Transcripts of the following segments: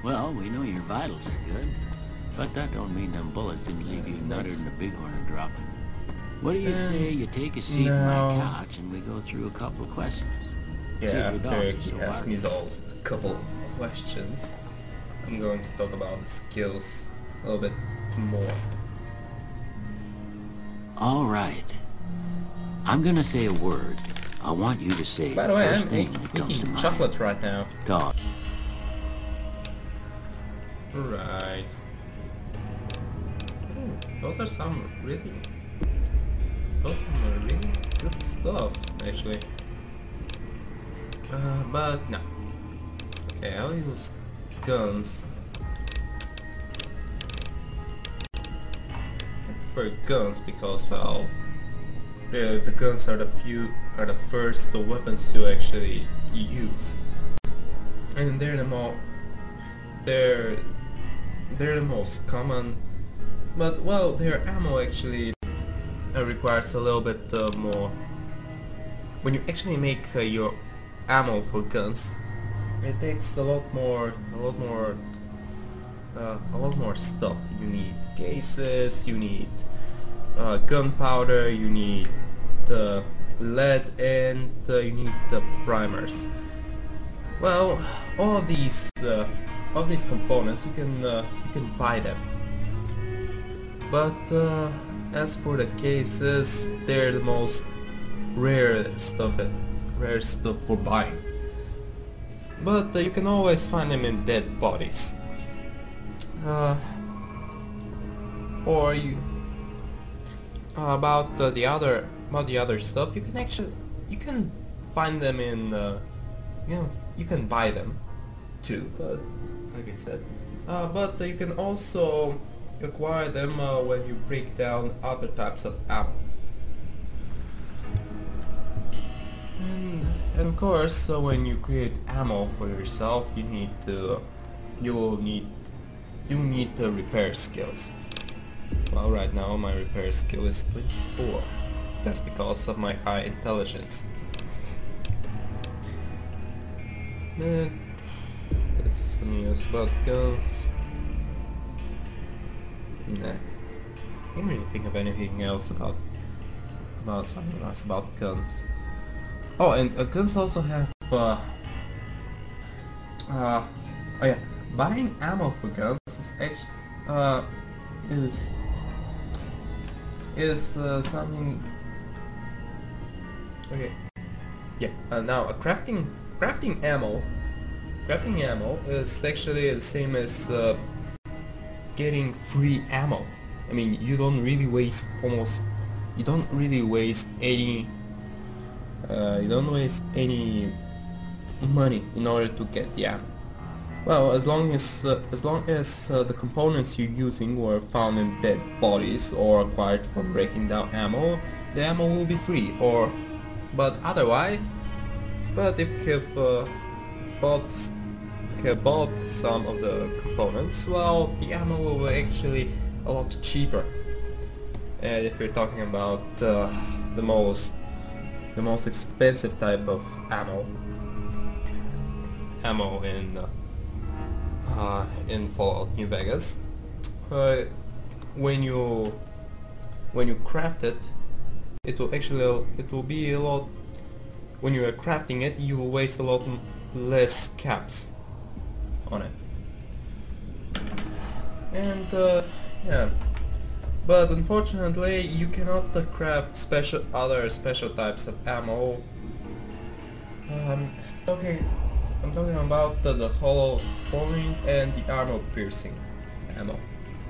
Well, we know your vitals are good, but that don't mean them bullets didn't leave you nuttered Nice. and a bighorn a dropping. What do you say you take a seat on my Now, couch and we go through a couple of questions? See yeah, if your after dog is he so asked me worried. those couple of questions, I'm going to talk about the skills a little bit more. All right. I'm gonna say a word. I want you to say By the the way, first I'm thing that comes to eating mind. chocolate right now. Dog. Right. Ooh, those are some really good stuff, actually. But no. Okay, I'll use guns. I prefer guns because, well, the guns are the first weapons to actually use, and they're they're the most common. But well, their ammo actually requires a little bit more. When you actually make your ammo for guns, it takes a lot more stuff. You need cases, you need gunpowder, you need lead, and you need primers. Well, all of these components you can buy them. But as for the cases, they're the most rare stuff for buying. But you can always find them in dead bodies. Uh, or you about the other stuff, you can find them in you can buy them too. But like I said, but you can also acquire them when you break down other types of ammo. And of course, when you create ammo for yourself, you will need the repair skills. Well, right now my repair skill is 24. That's because of my high intelligence. And that's some news about guns. Nah. I can't really think of anything else about something else about guns. Oh, and guns also have oh yeah, buying ammo for guns is actually is something. Okay, yeah. Now, crafting ammo is actually the same as getting free ammo. I mean, you don't really waste any. You don't waste any money in order to get the ammo. Well, as long as the components you're using were found in dead bodies or acquired from breaking down ammo, the ammo will be free. But otherwise, if you have bought some of the components, well, the ammo will be actually a lot cheaper. And if you're talking about the most expensive type of ammo in Fallout New Vegas, when you craft it, it will be a lot. When you are crafting it, you will waste a lot less caps on it. And yeah, but unfortunately you cannot craft other special types of ammo. Okay, I'm talking about the hollow point and the armor piercing ammo.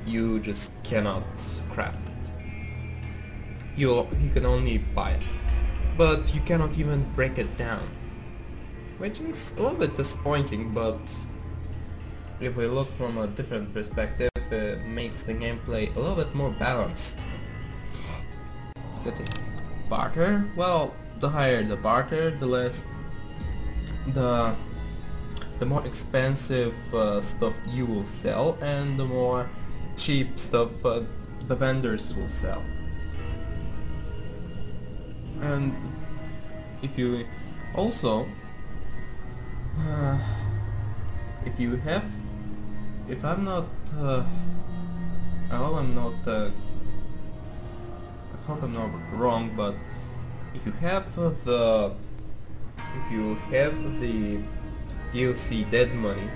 You just cannot craft it. You can only buy it, but you cannot even break it down, which is a little bit disappointing. But if we look from a different perspective, it makes the gameplay a little bit more balanced. Let's see. Barter. Well, the higher the barter, the less the more expensive stuff you will sell, and the more cheap stuff the vendors will sell. And if you also if you have if I'm not, I hope I'm not, I hope I'm not wrong, but if you have if you have the DLC Dead Money,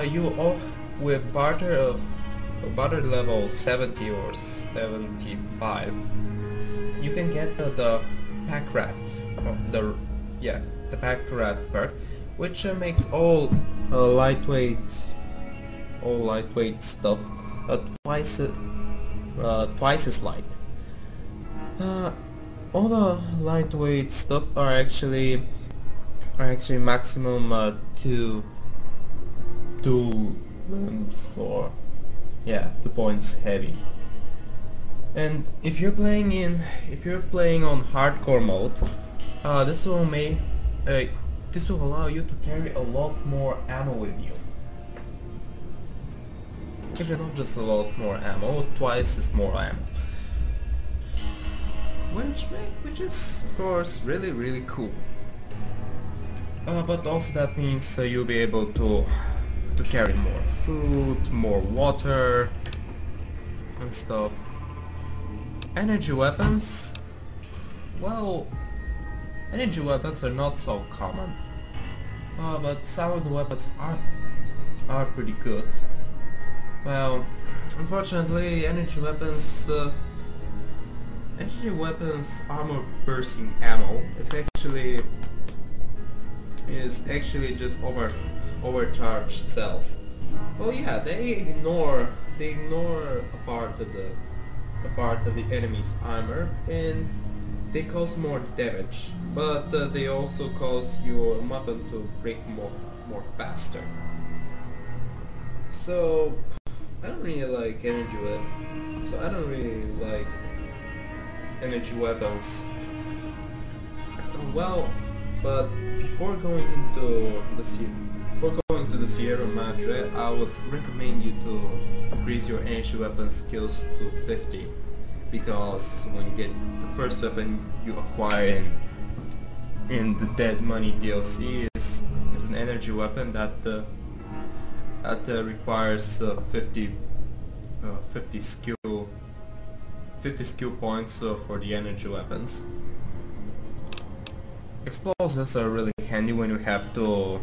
you all with barter level 70 or 75, you can get the pack rat, the pack rat perk, which makes all lightweight stuff twice as light. All the lightweight stuff are actually maximum two limbs, or 2 points heavy. And if you're playing on hardcore mode, this will allow you to carry a lot more ammo with you. Actually, not just a lot more ammo, twice as more ammo. Which is of course really cool. But also that means you'll be able to carry more food, more water and stuff. Energy weapons, well, energy weapons are not so common, but some of the weapons are pretty good. Well, unfortunately, energy weapons armor piercing ammo is actually just overcharged cells. Well, yeah, they ignore a part of the enemy's armor, and they cause more damage, but they also cause your weapon to break more faster. So I don't really like energy weapons. Well, but before going to the Sierra Madre, I would recommend you to increase your energy weapon skills to 50, because when you get the first weapon you acquire in the Dead Money DLC is an energy weapon that requires 50 skill points for the energy weapons. Explosives are really handy when you have to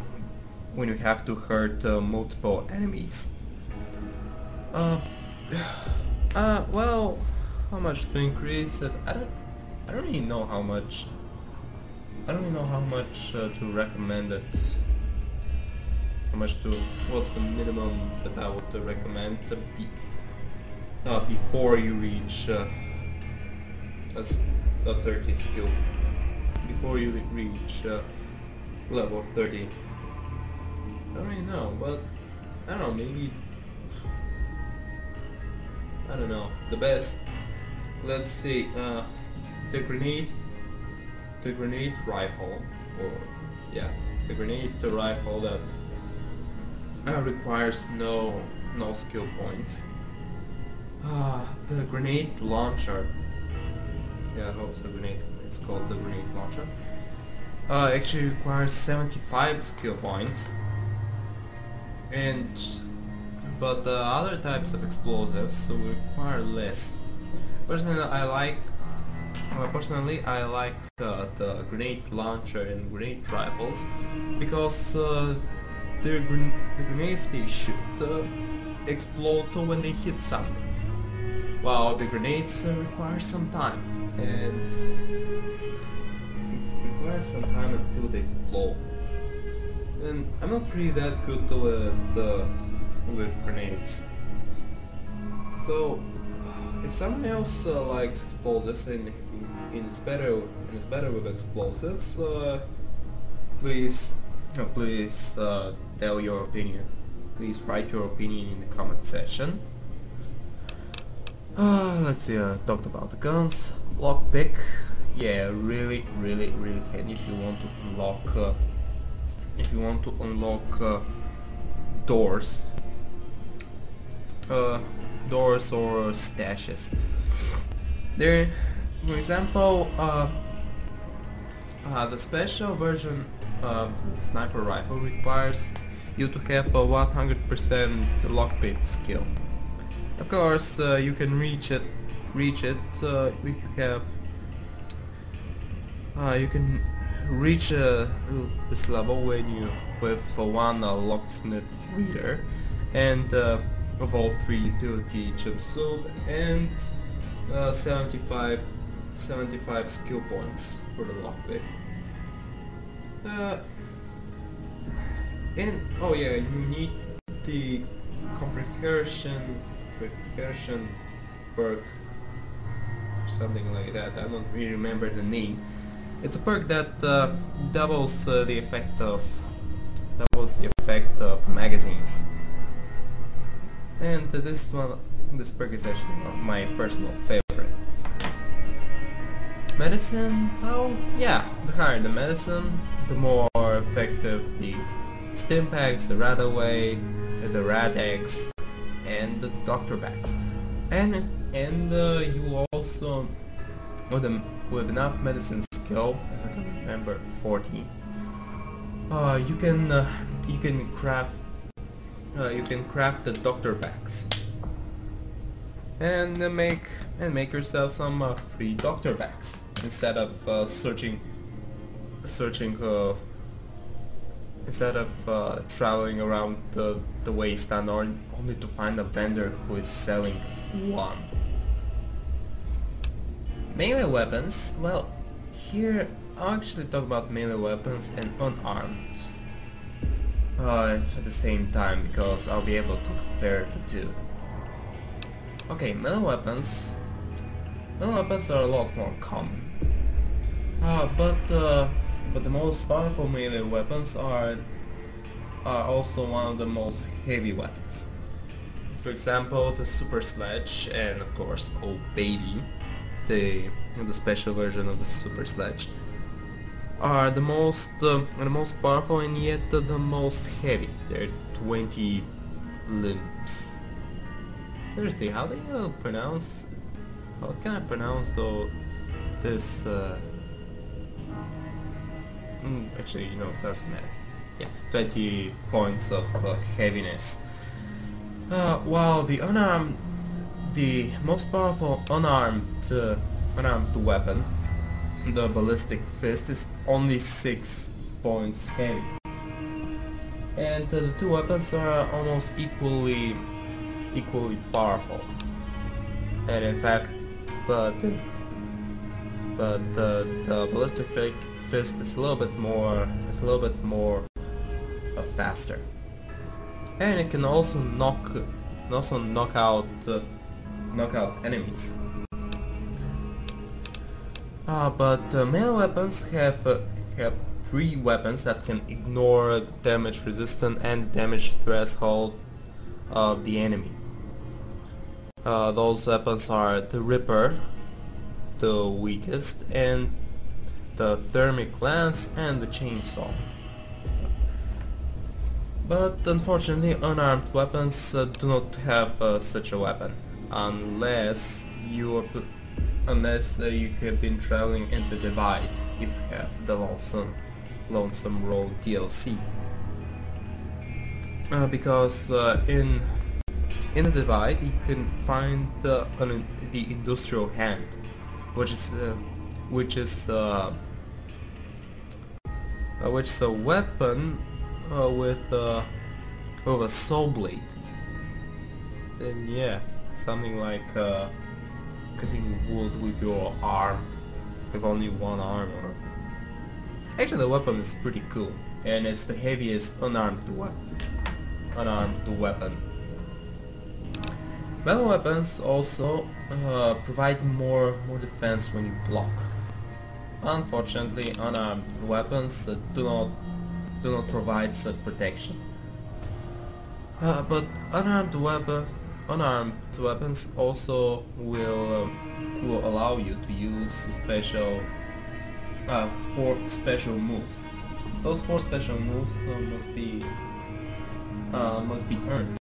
hurt multiple enemies. Well, how much to increase it? I don't really know how much. I don't really know how much to recommend it. What's the minimum that I would recommend to be before you reach a 30 skill. Before you reach level 30. I don't really know, but I don't know, maybe, I don't know, the best, let's see, the grenade rifle, the grenade rifle that requires no skill points. The grenade launcher, it's called the grenade launcher, actually requires 75 skill points, but the other types of explosives will require less. Personally, I like the grenade launcher and grenade rifles, because the grenades they shoot explode when they hit something, while the grenades require some time, until they blow. And I'm not really that good with grenades. So if someone else likes explosives and is better with explosives, please tell your opinion. Please write your opinion in the comment section. Let's see, I talked about the guns. Lockpick, yeah, really handy if you want to unlock doors or stashes. There, for example, the special version of the sniper rifle you to have a 100% lockpick skill. Of course, you can reach it if you have. You can reach this level when you with one locksmith reader and evolve 3 utility jumpsuit and 75 skill points for the lockpick. And oh yeah, you need the comprehension perk, something like that. I don't really remember the name. It's a perk that doubles the effect of magazines. And this perk is actually one of my personal favorites. Medicine, well, yeah, the higher the medicine, the more effective the stim packs, the rat away, the rat eggs, and the doctor bags. And you also, with enough medicine skill, if I can remember, 14, you can craft the doctor bags and make yourself some free doctor bags instead of traveling around the wasteland only to find a vendor who is selling one. Melee weapons, well, here I'll actually talk about melee weapons and unarmed at the same time, because I'll be able to compare the two. Okay, melee weapons are a lot more common, but the most powerful melee weapons are also one of the most heavy weapons. For example, the super sledge, and of course, oh baby, the special version of the super sledge, are the most powerful and yet the most heavy. They're 20 limbs. Seriously, how do you pronounce? How can I pronounce though this? Actually, you know, it doesn't matter. Yeah, 20 points of heaviness. While the most powerful unarmed weapon, the ballistic fist, is only 6 points heavy, and the two weapons are almost equally powerful. And in fact, but the ballistic fist is a little bit more faster, and it can also knock out enemies. But melee weapons have 3 weapons that can ignore the damage resistance and damage threshold of the enemy. Those weapons are the Ripper, the weakest, and the Thermic Lance and the Chainsaw. But unfortunately, unarmed weapons do not have such a weapon, unless you have been traveling in the Divide, if you have the Lonesome Road DLC. Because in the Divide you can find the Industrial Hand, which is a weapon with a saw blade. And yeah, something like cutting wood with your arm, with only one arm. Actually, the weapon is pretty cool, and it's the heaviest unarmed weapon. Melee weapons also provide more defense when you block. Unfortunately, unarmed weapons do not provide such protection. But unarmed weapons also will allow you to use 4 special moves. Those 4 special moves must be earned.